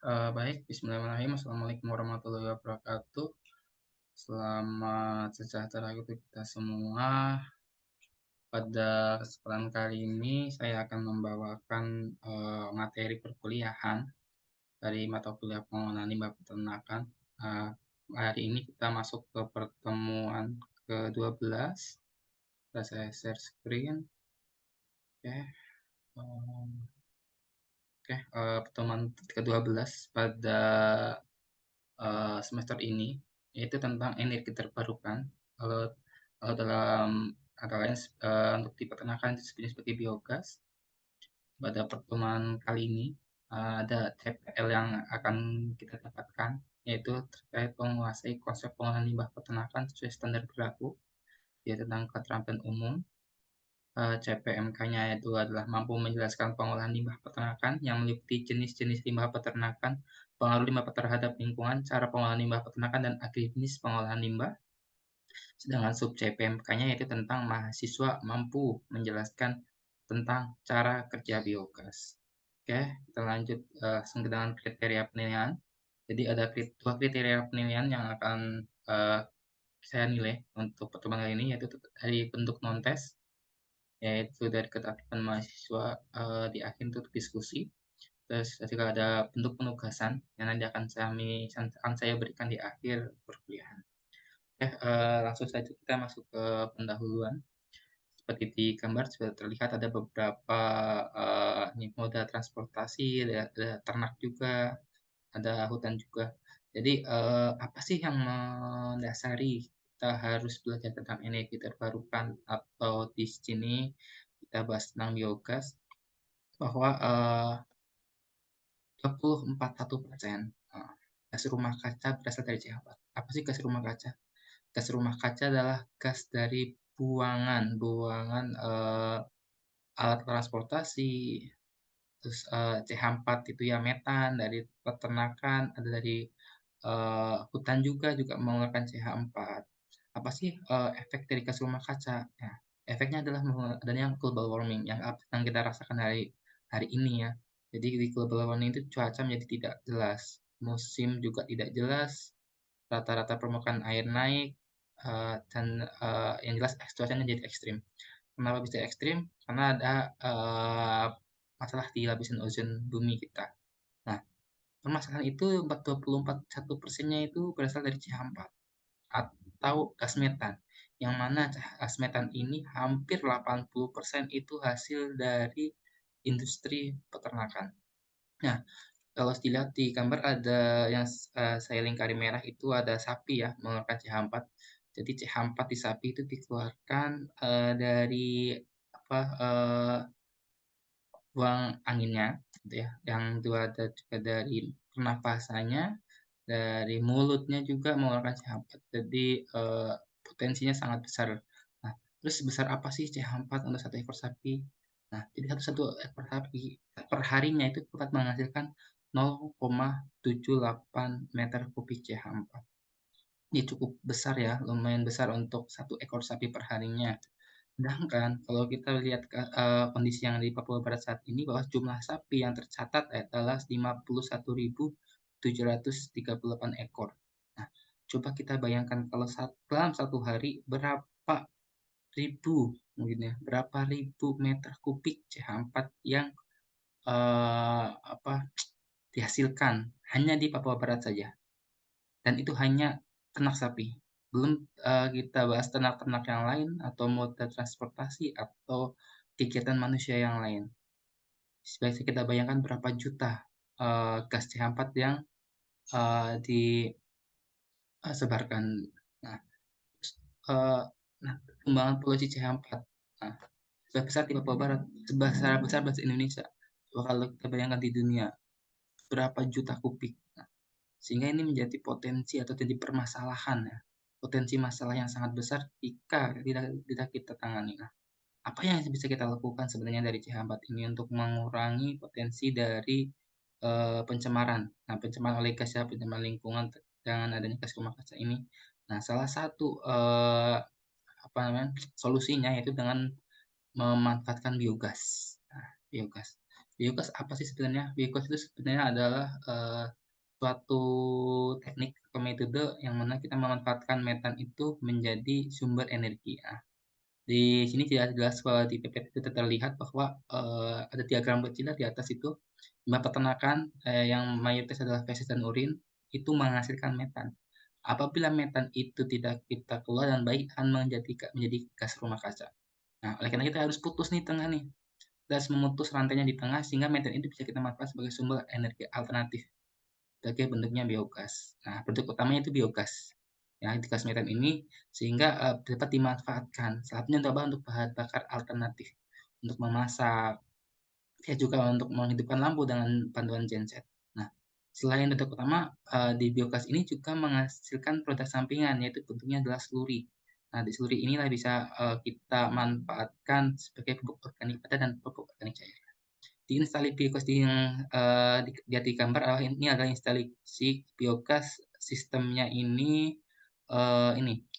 Baik, bismillahirrahmanirrahim. Assalamualaikum warahmatullahi wabarakatuh. Selamat sejahtera untuk kita semua. Pada kesempatan kali ini saya akan membawakan materi perkuliahan dari mata kuliah pengelolaan limbah peternakan. Uh, Hari ini kita masuk ke pertemuan ke-12. Saya share screen. Oke. Pertemuan ke-12 pada semester ini, yaitu tentang energi terbarukan. Kalau dalam kata lain, untuk di peternakan disebutnya sebagai biogas. Pada pertemuan kali ini ada TPL yang akan kita dapatkan, yaitu terkait menguasai konsep pengolahan limbah peternakan sesuai standar berlaku, yaitu tentang keterampilan umum. CPMK-nya itu adalah mampu menjelaskan pengolahan limbah peternakan yang meliputi jenis-jenis limbah peternakan, pengaruh limbah terhadap lingkungan, cara pengolahan limbah peternakan, dan agribisnis pengolahan limbah. Sedangkan sub CPMK-nya yaitu tentang mahasiswa mampu menjelaskan tentang cara kerja biogas. Oke, kita lanjut dengan kriteria penilaian. Jadi ada dua kriteria penilaian yang akan saya nilai untuk pertemuan kali ini, yaitu dari bentuk non-tes, yaitu dari keterlibatan mahasiswa di akhir untuk diskusi. Terus juga ada bentuk penugasan yang nanti akan saya berikan di akhir perkuliahan. Langsung saja kita masuk ke pendahuluan. Seperti di gambar sudah terlihat ada beberapa moda transportasi, ada ternak juga, ada hutan juga. Jadi apa sih yang mendasari kita harus belajar tentang energi terbarukan, atau di sini kita bahas tentang biogas, bahwa 24,1% gas rumah kaca berasal dari C4. Apa sih gas rumah kaca? Gas rumah kaca adalah gas dari buangan alat transportasi. Terus CH4 itu ya metan dari peternakan, ada dari hutan juga mengeluarkan CH4. Apa sih efek dari gas rumah kaca? Ya, efeknya adalah adanya global warming yang kita rasakan hari hari ini ya. Jadi di global warming itu cuaca menjadi tidak jelas, musim juga tidak jelas, rata-rata permukaan air naik, dan yang jelas cuacanya jadi ekstrim. Kenapa bisa ekstrim? Karena ada masalah di lapisan ozon bumi kita. Nah, permasalahan itu 24,1%-nya itu berasal dari CH4 atau gas metan. Yang mana gas metan ini hampir 80% itu hasil dari industri peternakan. Nah, kalau dilihat di gambar ada yang saya lingkari merah itu ada sapi ya mengeluarkan CH4. Jadi CH4 di sapi itu dikeluarkan dari apa buang anginnya gitu ya. Yang dua ada juga dari pernapasannya, dari mulutnya juga mengeluarkan CH4. Jadi potensinya sangat besar. Nah, terus sebesar apa sih CH4 untuk satu ekor sapi? Nah, jadi satu ekor sapi per harinya itu dapat menghasilkan 0,78 meter kubik CH4. Ini cukup besar ya, lumayan besar untuk satu ekor sapi per harinya. Sedangkan kalau kita lihat kondisi yang di Papua Barat saat ini, bahwa jumlah sapi yang tercatat adalah 51.738 ekor. Nah, coba kita bayangkan kalau dalam satu hari berapa ribu mungkin ya, berapa ribu meter kubik CH4 yang dihasilkan hanya di Papua Barat saja. Dan itu hanya ternak sapi. Belum kita bahas ternak-ternak yang lain atau moda transportasi atau kegiatan manusia yang lain. Sebaiknya kita bayangkan berapa juta gas CH4 yang disebarkan. Nah, nah, perkembangan polusi CH4. Nah, sebesar di Papua Barat, sebesar bahasa Indonesia. Kalau kita bayangkan di dunia, berapa juta kubik. Nah, sehingga ini menjadi potensi atau jadi permasalahan ya. Potensi masalah yang sangat besar jika tidak kita tangani. Nah, apa yang bisa kita lakukan sebenarnya dari CH4 ini untuk mengurangi potensi dari pencemaran? Nah, pencemaran oleh gas ya, pencemaran lingkungan dengan adanya gas rumah kaca ini. Nah, salah satu solusinya yaitu dengan memanfaatkan biogas. Nah, biogas. Biogas apa sih sebenarnya? Biogas itu sebenarnya adalah, suatu teknik atau metode yang mana kita memanfaatkan metan itu menjadi sumber energi. Nah, di sini tidak jelas bahwa di PPT itu terlihat bahwa, ada diagram kecil di atas itu, limbah peternakan, yang mayoritas adalah feses dan urin, itu menghasilkan metan. Apabila metan itu tidak kita kelola dengan baik akan menjadi gas rumah kaca. Nah, oleh karena kita harus putus nih tengah nih, kita harus memutus rantainya di tengah sehingga metan itu bisa kita manfaatkan sebagai sumber energi alternatif sebagai bentuknya biogas. Nah, bentuk utamanya itu biogas. Ya, di gas metan ini sehingga dapat dimanfaatkan. Salah satunya untuk apa? Untuk bahan bakar alternatif, untuk memasak, ya juga untuk menghidupkan lampu dengan panduan genset. Nah, selain bentuk utama, di biogas ini juga menghasilkan produk sampingan, yaitu bentuknya adalah sluri. Nah, di sluri inilah bisa kita manfaatkan sebagai pupuk organik padat dan pupuk organik cair. Di instalasi biogas yang dilihat di gambar ini adalah instalasi biogas sistemnya ini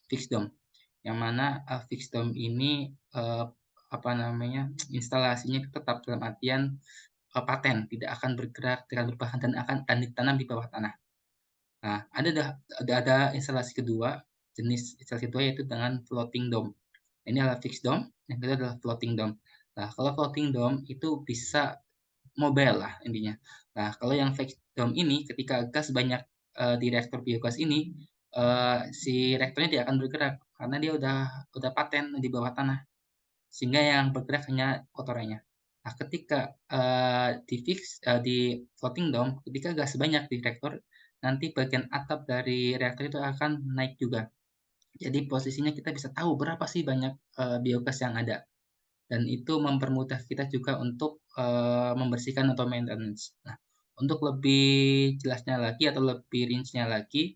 fixed dome, yang mana fixed dome ini apa namanya instalasinya itu tetap dalam artian paten, tidak akan bergerak, tidak akan berbahan dan akan ditanam di bawah tanah. Nah, ada instalasi kedua, jenis instalasi kedua yaitu dengan floating dome. Ini adalah fixed dome, yang kedua adalah floating dome. Nah, kalau floating dome itu bisa mobile lah intinya. Nah, kalau yang fixed dome ini ketika gas banyak di reaktor biogas ini, si reaktornya tidak akan bergerak karena dia udah paten di bawah tanah, sehingga yang bergerak hanya kotorannya. Nah, ketika di floating dome, ketika gas banyak di reaktor, nanti bagian atap dari reaktor itu akan naik juga. Jadi posisinya kita bisa tahu berapa sih banyak biogas yang ada dan itu mempermudah kita juga untuk membersihkan atau maintenance. Nah, untuk lebih jelasnya lagi atau lebih rinci-nya lagi,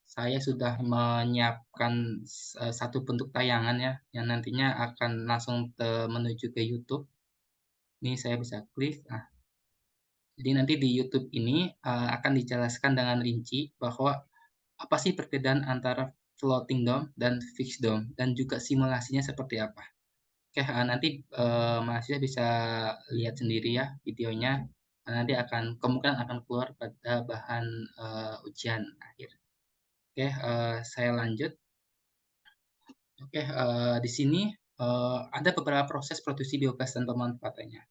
saya sudah menyiapkan satu bentuk tayangan ya, yang nantinya akan langsung menuju ke YouTube. Ini saya bisa klik. Nah, jadi nanti di YouTube ini akan dijelaskan dengan rinci bahwa apa sih perbedaan antara floating dome dan fixed dome dan juga simulasinya seperti apa. Oke, nanti mahasiswa bisa lihat sendiri ya videonya. Nanti kemungkinan akan keluar pada bahan ujian akhir. Oke, saya lanjut. Oke, di sini ada beberapa proses produksi biogas dan pemanfaatannya.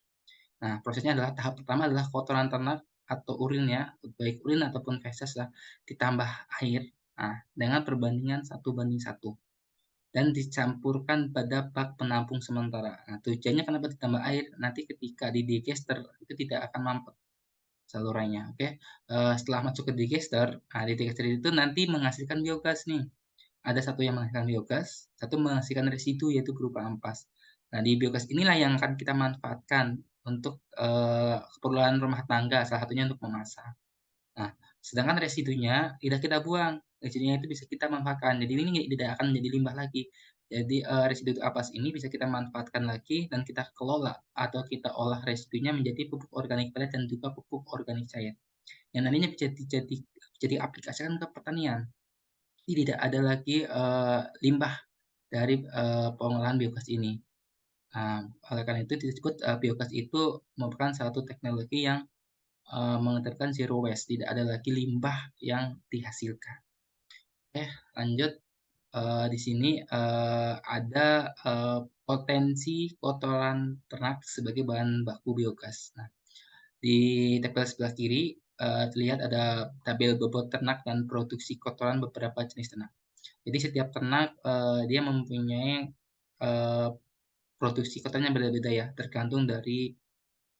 Nah, prosesnya adalah tahap pertama adalah kotoran ternak atau urin ya, baik urin ataupun feses lah, ditambah air. Nah, dengan perbandingan 1:1 dan dicampurkan pada bak penampung sementara. Nah, tujuannya kenapa ditambah air? Nanti ketika di digester itu tidak akan mampet salurannya. Oke, setelah masuk ke digester, nah di digester itu nanti menghasilkan biogas nih. Ada satu yang menghasilkan biogas, satu menghasilkan residu yaitu berupa ampas. Nah, di biogas inilah yang akan kita manfaatkan untuk keperluan rumah tangga, salah satunya untuk memasak. Nah, sedangkan residunya tidak kita buang, residunya itu bisa kita manfaatkan. Jadi ini tidak akan menjadi limbah lagi. Jadi residu ampas ini bisa kita manfaatkan lagi dan kita kelola atau kita olah residunya menjadi pupuk organik padat dan juga pupuk organik cair. Yang nantinya bisa jadi aplikasikan ke pertanian. Jadi tidak ada lagi limbah dari pengolahan biogas ini. Nah, oleh karena itu disebut biogas itu merupakan satu teknologi yang mengantarkan zero waste, tidak ada lagi limbah yang dihasilkan. Oke, lanjut. Di sini ada potensi kotoran ternak sebagai bahan baku biogas. Nah, di tabel sebelah kiri terlihat ada tabel bobot ternak dan produksi kotoran beberapa jenis ternak. Jadi setiap ternak dia mempunyai uh, produksi kotorannya berbeda-beda ya, tergantung dari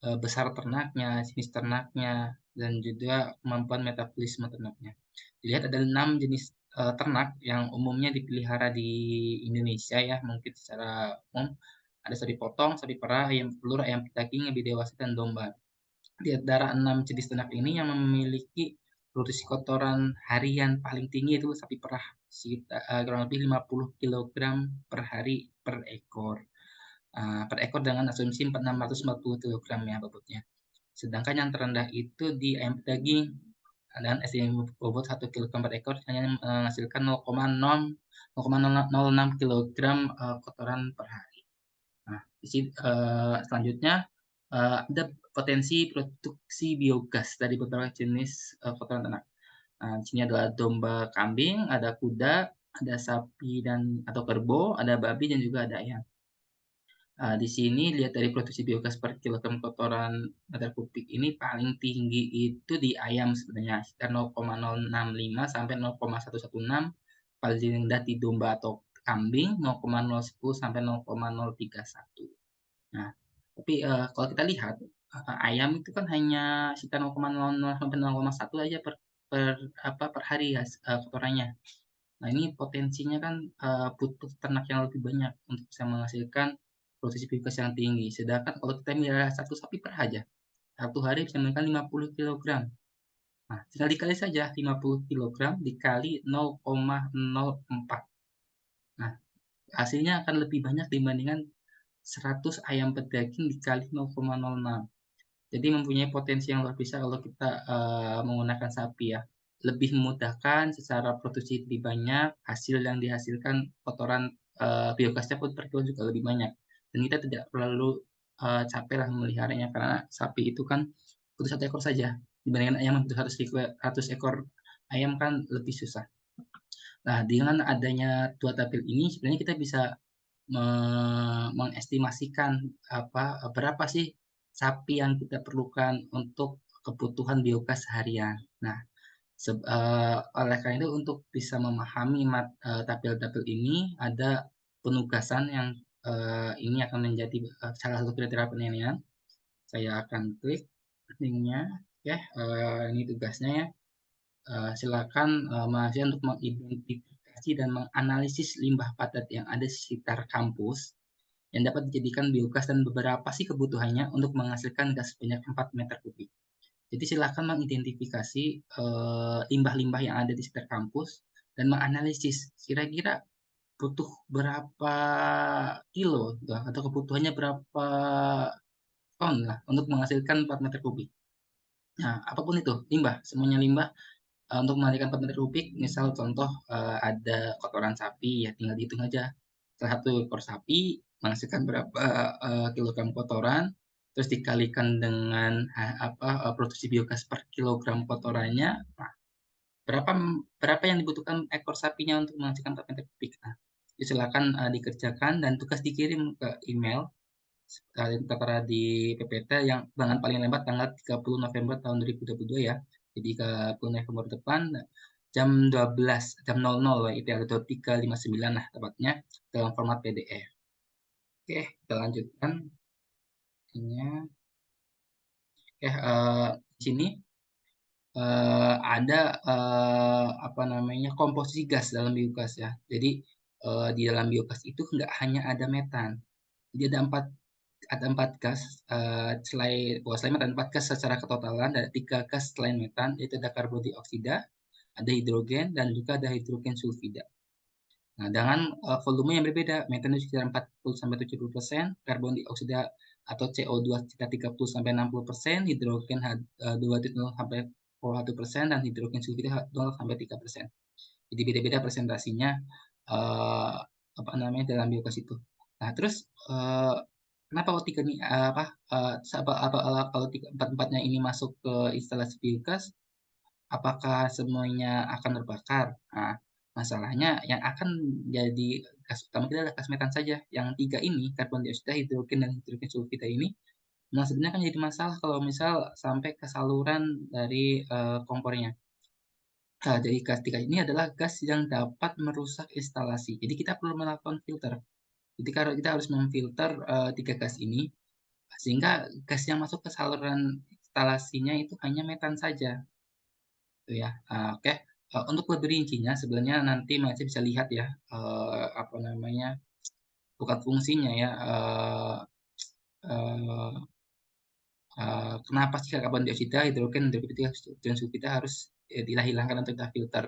besar ternaknya, jenis ternaknya, dan juga kemampuan metabolisme ternaknya. Dilihat ada 6 jenis ternak yang umumnya dipelihara di Indonesia ya, mungkin secara umum ada sapi potong, sapi perah, ayam pelur, ayam daging, lebih dewasa, dan domba. Di antara 6 jenis ternak ini yang memiliki produksi kotoran harian paling tinggi itu sapi perah, sekitar kurang lebih 50 kg per hari per ekor. Per ekor dengan asumsi 640 kg ya bobotnya. Sedangkan yang terendah itu di ayam daging dan SDM bobot 1 kg per ekor hanya menghasilkan 0,06 kg kotoran per hari. Nah, selanjutnya ada potensi produksi biogas dari beberapa jenis kotoran ternak. Nah, di sini adalah domba, kambing, ada kuda, ada sapi dan atau kerbau, ada babi dan juga ada ayam. Di sini lihat dari produksi biogas per kilogram kotoran meter kubik ini paling tinggi itu di ayam sebenarnya, sekitar 0,065 sampai 0,116, paling rendah di domba atau kambing 0,010 sampai 0,031. Nah, tapi, kalau kita lihat, ayam itu kan hanya sekitar 0,00 sampai 0,1 aja per hari ya, kotorannya. Nah, ini potensinya kan, butuh ternak yang lebih banyak untuk bisa menghasilkan produksi biogas yang tinggi. Sedangkan kalau kita melihara 1 sapi per aja, 1 hari bisa menghasilkan 50 kilogram. Nah, tinggal dikali saja 50 kilogram dikali 0,04. Nah, hasilnya akan lebih banyak dibandingkan 100 ayam pedaging dikali 0,06. Jadi mempunyai potensi yang luar biasa kalau kita, menggunakan sapi ya. Lebih memudahkan secara produksi lebih banyak, hasil yang dihasilkan kotoran, biogasnya pun per kilo juga lebih banyak. Dan kita tidak perlu, capeklah memeliharanya karena sapi itu kan butuh 1 ekor saja, dibandingkan ayam yang butuh 100 ekor ayam kan lebih susah. Nah, dengan adanya 2 tabel ini sebenarnya kita bisa mengestimasikan berapa sih sapi yang kita perlukan untuk kebutuhan biogas harian. Nah, oleh karena itu untuk bisa memahami tabel-tabel ini ada penugasan yang, ini akan menjadi, salah satu kriteria penilaian. Saya akan klik linknya, oke, ini tugasnya ya. Silakan, mahasiswa untuk mengidentifikasi dan menganalisis limbah padat yang ada di sekitar kampus yang dapat dijadikan biogas dan beberapa sih kebutuhannya untuk menghasilkan gas sebanyak 4 meter kubik. Jadi silakan mengidentifikasi limbah-limbah yang ada di sekitar kampus dan menganalisis kira-kira butuh berapa kilo atau kebutuhannya berapa ton lah untuk menghasilkan 4 meter kubik. Nah, apapun itu, limbah, semuanya limbah untuk mengalihkan 4 meter kubik, misal contoh, ada kotoran sapi, ya tinggal dihitung aja. Salah satu ekor sapi menghasilkan berapa, kilogram kotoran, terus dikalikan dengan produksi biogas per kilogram kotorannya, nah berapa berapa yang dibutuhkan ekor sapinya untuk menghasilkan 4 meter kubik. Nah, silakan, dikerjakan dan tugas dikirim ke email, tertera di PPT yang dengan paling lambat tanggal 30 November tahun 2022 ya. Jadi ke 10 November depan jam 12, jam 00 itu ya, 23.59 lah tepatnya dalam format PDF. Oke, kita lanjutkan. Ini Oke, di sini ada apa namanya komposisi gas dalam biogas ya. Jadi di dalam biogas itu nggak hanya ada metan, jadi ada empat gas, selain metan 4 gas secara ketotalan, ada 3 gas selain metan, yaitu ada karbon dioksida, ada hidrogen, dan juga ada hidrogen sulfida. Nah, dengan volume yang berbeda, metan itu sekitar 40-70%, karbon dioksida atau CO2 sekitar 30-60%, hidrogen 20-40%, dan hidrogen sulfida 0-3%. Jadi beda-beda presentasinya apa namanya dalam biogas itu. Nah, terus kenapa kalau tiga nih kalau empat-empatnya ini masuk ke instalasi biogas, apakah semuanya akan terbakar? Nah, masalahnya yang akan jadi gas utama kita adalah gas metan saja. Yang 3 ini, karbon dioksida, hidrogen, dan hidrogen sulfida ini, nah sebenarnya kan jadi masalah kalau misal sampai ke saluran dari kompornya. Nah, jadi gas 3 ini adalah gas yang dapat merusak instalasi. Jadi kita perlu melakukan filter. Jadi kalau kita harus memfilter 3 gas ini, sehingga gas yang masuk ke saluran instalasinya itu hanya metan saja. Gitu ya. Oke. Untuk lebih rincinya sebenarnya nanti masih bisa lihat ya, apa namanya, bukan fungsinya ya, kenapa sih karbon dioksida, hidrogen, dan sulfida harus hilangkan untuk kita filter.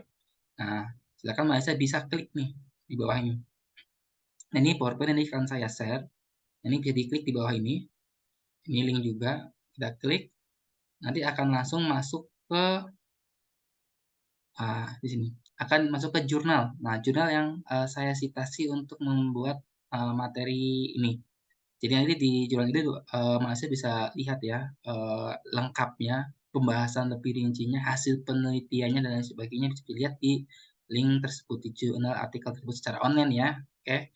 Nah, silakan Mahasiswa bisa klik nih di bawah ini. Nah, ini PowerPoint yang akan saya share. Ini bisa diklik di bawah ini. Ini link juga. Kita klik. Nanti akan langsung masuk ke di sini. Akan masuk ke jurnal. Nah, jurnal yang saya citasi untuk membuat materi ini. Jadi nanti di jurnal itu, Masnya bisa lihat ya, lengkapnya, pembahasan lebih rincinya, hasil penelitiannya dan lain sebagainya bisa dilihat di link tersebut, di jurnal artikel tersebut secara online ya. Oke,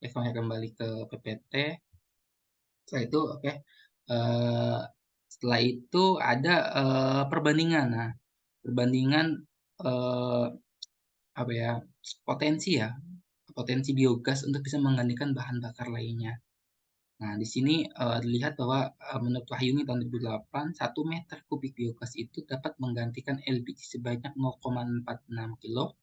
oke kembali ke PPT. Setelah itu oke, eee, setelah itu ada, perbandingan. Nah, perbandingan, eee, apa ya, potensi ya, potensi biogas untuk bisa menggantikan bahan bakar lainnya. Nah, di sini, dilihat bahwa, menurut Wahyuni tahun 2008, 1 meter kubik biogas itu dapat menggantikan LPG sebanyak 0,46 kilo,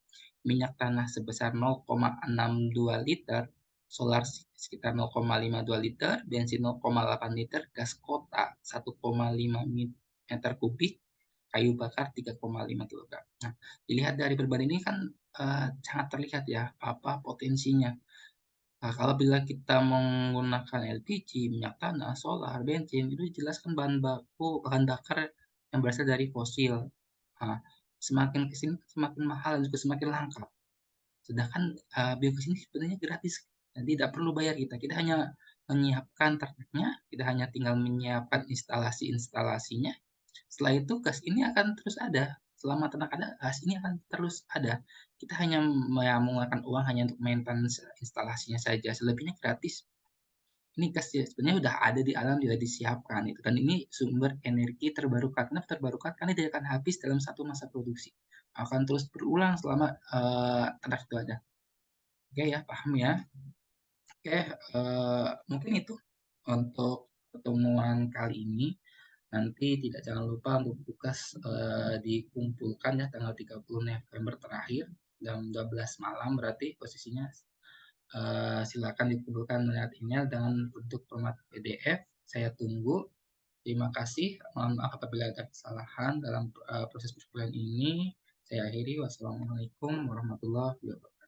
minyak tanah sebesar 0,62 liter, solar sekitar 0,52 liter, bensin 0,8 liter, gas kota 1,5 meter kubik, kayu bakar 3,5 kilogram. Nah, dilihat dari perbandingan ini kan, sangat terlihat ya, apa potensinya. Nah, kalau bila kita menggunakan LPG, minyak tanah, solar, bensin, itu jelas kan bahan bakar yang berasal dari fosil. Nah, semakin ke sini semakin mahal dan juga semakin langka. Sedangkan, biogas ini sebenarnya gratis dan tidak perlu bayar kita. Kita hanya menyiapkan ternaknya, kita hanya tinggal menyiapkan instalasi-instalasinya. Setelah itu gas ini akan terus ada. Selama ternak ada, gas ini akan terus ada. Kita hanya menggunakan uang hanya untuk maintenance instalasinya saja, selebihnya gratis. Ini gas ya sebenarnya udah ada di alam, sudah disiapkan itu, dan ini sumber energi terbarukan. Kenapa terbarukan? Karena tidak akan habis dalam satu masa produksi. Akan terus berulang selama, ternak itu ada. Oke ya, paham ya? Oke, mungkin itu untuk pertemuan kali ini. Nanti jangan lupa untuk tugas, dikumpulkan ya tanggal 30 November terakhir jam 12 malam berarti posisinya, silakan dikumpulkan lewat email dengan bentuk format PDF. Saya tunggu. Terima kasih. Mohon maaf apabila ada kesalahan dalam, proses perkuliahan ini. Saya akhiri. Wassalamualaikum warahmatullahi wabarakatuh.